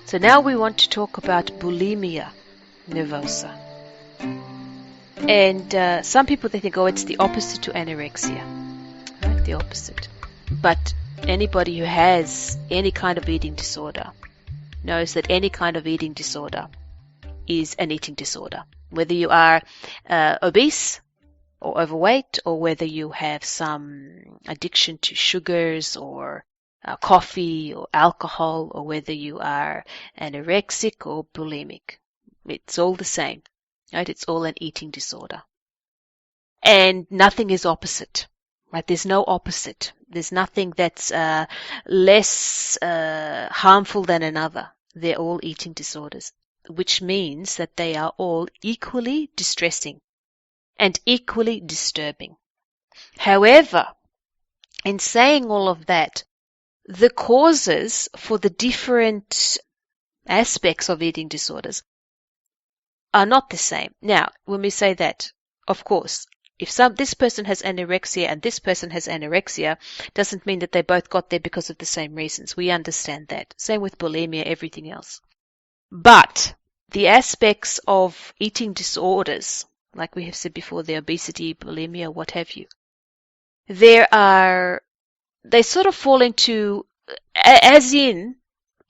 So now we want to talk about bulimia nervosa. And some people, they think, oh, it's the opposite to anorexia. Right? The opposite. But anybody who has any kind of eating disorder knows that any kind of eating disorder is an eating disorder. Whether you are obese or overweight, or whether you have some addiction to sugars or coffee or alcohol, or whether you are anorexic or bulimic. It's all the same, right? It's all an eating disorder. And nothing is opposite, right? There's no opposite. There's nothing that's less harmful than another. They're all eating disorders, which means that they are all equally distressing and equally disturbing. However, in saying all of that, the causes for the different aspects of eating disorders are not the same. Now, when we say that, of course, if this person has anorexia and this person has anorexia, doesn't mean that they both got there because of the same reasons. We understand that. Same with bulimia, everything else. But the aspects of eating disorders, like we have said before, the obesity, bulimia, what have you, they sort of fall into, as in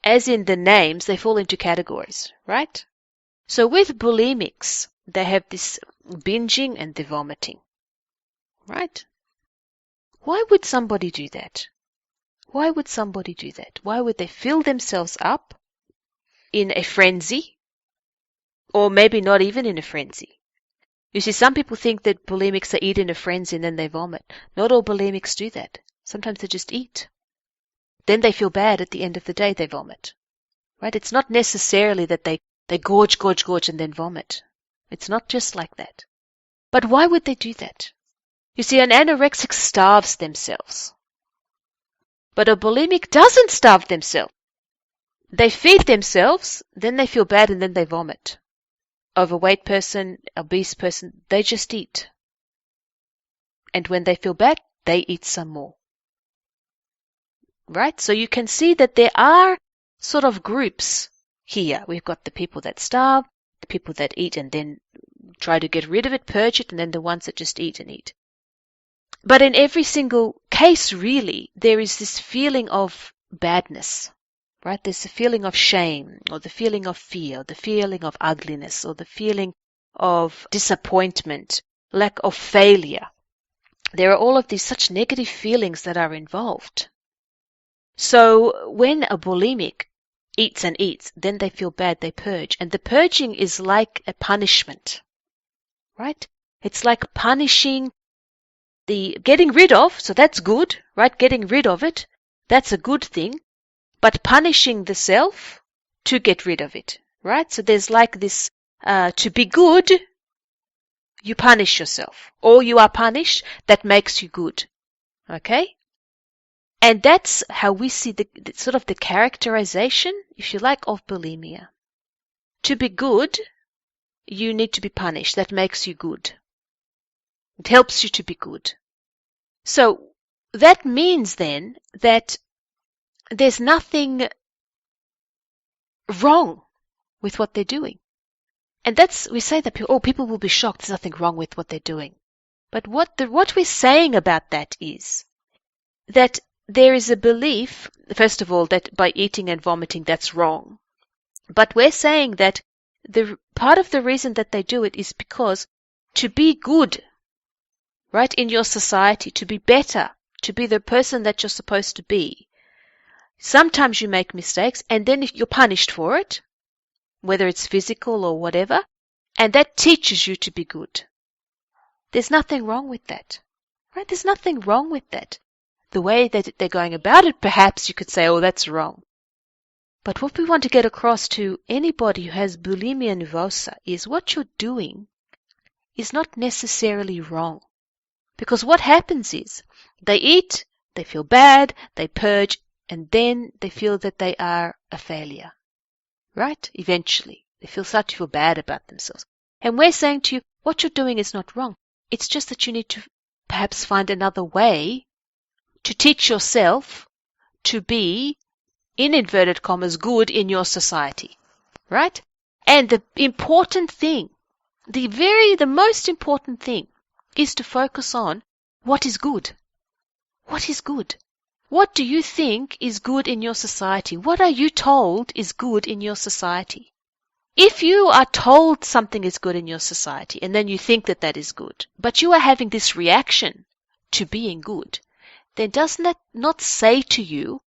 the names, they fall into categories, right? So with bulimics, they have this binging and the vomiting, right? Why would somebody do that? Why would somebody do that? Why would they fill themselves up in a frenzy, or maybe not even in a frenzy? You see, some people think that bulimics they eat in a frenzy and then they vomit. Not all bulimics do that. Sometimes they just eat. Then they feel bad at the end of the day, they vomit. Right? It's not necessarily that they gorge, and then vomit. It's not just like that. But why would they do that? You see, an anorexic starves themselves. But a bulimic doesn't starve themselves. They feed themselves, then they feel bad, and then they vomit. Overweight person, obese person, they just eat. And when they feel bad, they eat some more. Right? So you can see that there are sort of groups here. We've got the people that starve, the people that eat and then try to get rid of it, purge it, and then the ones that just eat and eat. But in every single case, really, there is this feeling of badness, right? There's a feeling of shame, or the feeling of fear, or the feeling of ugliness, or the feeling of disappointment, lack of failure. There are all of these such negative feelings that are involved. So when a bulimic eats and eats, then they feel bad, they purge. And the purging is like a punishment, right? It's like punishing getting rid of, so that's good, right? Getting rid of it, that's a good thing. But punishing the self to get rid of it, right? So there's like this, to be good, you punish yourself. Or you are punished, that makes you good, okay? And that's how we see the sort of the characterization, if you like, of bulimia. To be good, you need to be punished. That makes you good. It helps you to be good. So that means then that there's nothing wrong with what they're doing. And we say that people will be shocked. There's nothing wrong with what they're doing. But what we're saying about that is that there is a belief, first of all, that by eating and vomiting, that's wrong. But we're saying that the part of the reason that they do it is because to be good, right, in your society, to be better, to be the person that you're supposed to be, sometimes you make mistakes, and then you're punished for it, whether it's physical or whatever, and that teaches you to be good. There's nothing wrong with that, right? There's nothing wrong with that. The way that they're going about it, perhaps you could say, oh, that's wrong. But what we want to get across to anybody who has bulimia nervosa is what you're doing is not necessarily wrong. Because what happens is they eat, they feel bad, they purge, and then they feel that they are a failure. Right? Eventually. They start to feel bad about themselves. And we're saying to you, what you're doing is not wrong. It's just that you need to perhaps find another way to teach yourself to be in inverted commas, good in your society, right? And the important thing, the most important thing is to focus on what is good. What is good? What do you think is good in your society? What are you told is good in your society? If you are told something is good in your society and then you think that that is good, but you are having this reaction to being good, then doesn't that not say to you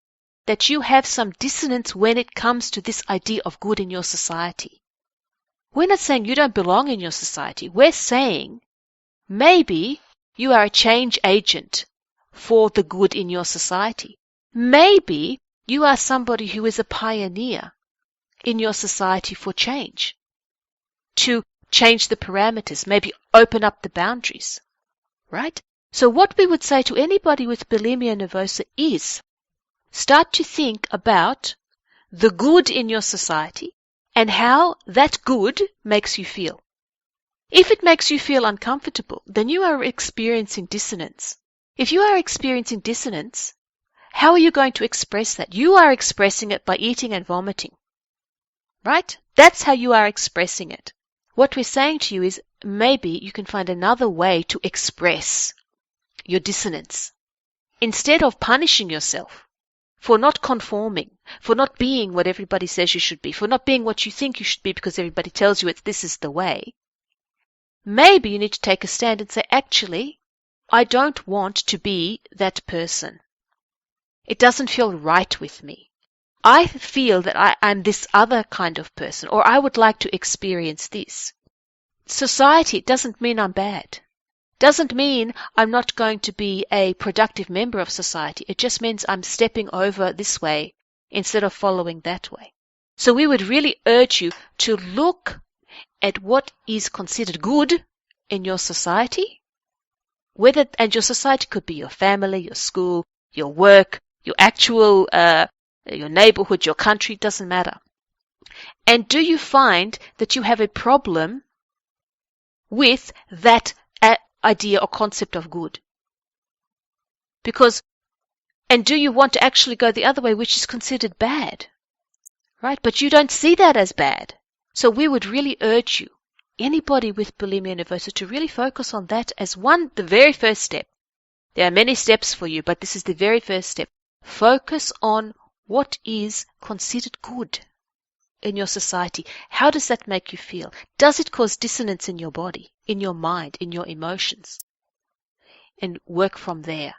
that you have some dissonance when it comes to this idea of good in your society? We're not saying you don't belong in your society. We're saying maybe you are a change agent for the good in your society. Maybe you are somebody who is a pioneer in your society for change, to change the parameters, maybe open up the boundaries, right? So what we would say to anybody with bulimia nervosa is start to think about the good in your society and how that good makes you feel. If it makes you feel uncomfortable, then you are experiencing dissonance. If you are experiencing dissonance, how are you going to express that? You are expressing it by eating and vomiting. Right? That's how you are expressing it. What we're saying to you is maybe you can find another way to express your dissonance. Instead of punishing yourself for not conforming, for not being what everybody says you should be, for not being what you think you should be because everybody tells you this is the way, maybe you need to take a stand and say, actually, I don't want to be that person. It doesn't feel right with me. I feel that I'm this other kind of person, or I would like to experience this. Society doesn't mean I'm bad. Doesn't mean I'm not going to be a productive member of society. It just means I'm stepping over this way instead of following that way. So we would really urge you to look at what is considered good in your society, and your society could be your family, your school, your work, your actual your neighborhood, your country, doesn't matter. And do you find that you have a problem with that idea or concept of good? And do you want to actually go the other way, which is considered bad? Right? But you don't see that as bad. So we would really urge you, anybody with bulimia nervosa, to really focus on that as the very first step. There are many steps for you, but this is the very first step. Focus on what is considered good in your society. How does that make you feel? Does it cause dissonance in your body, in your mind, in your emotions? And work from there.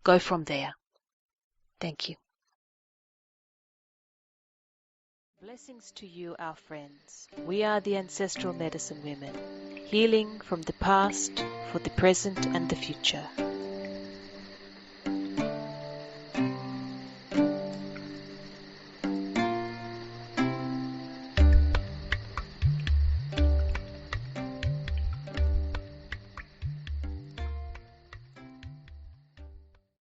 Go from there. Thank you. Blessings to you, our friends. We are the Ancestral Medicine Women, healing from the past for the present and the future.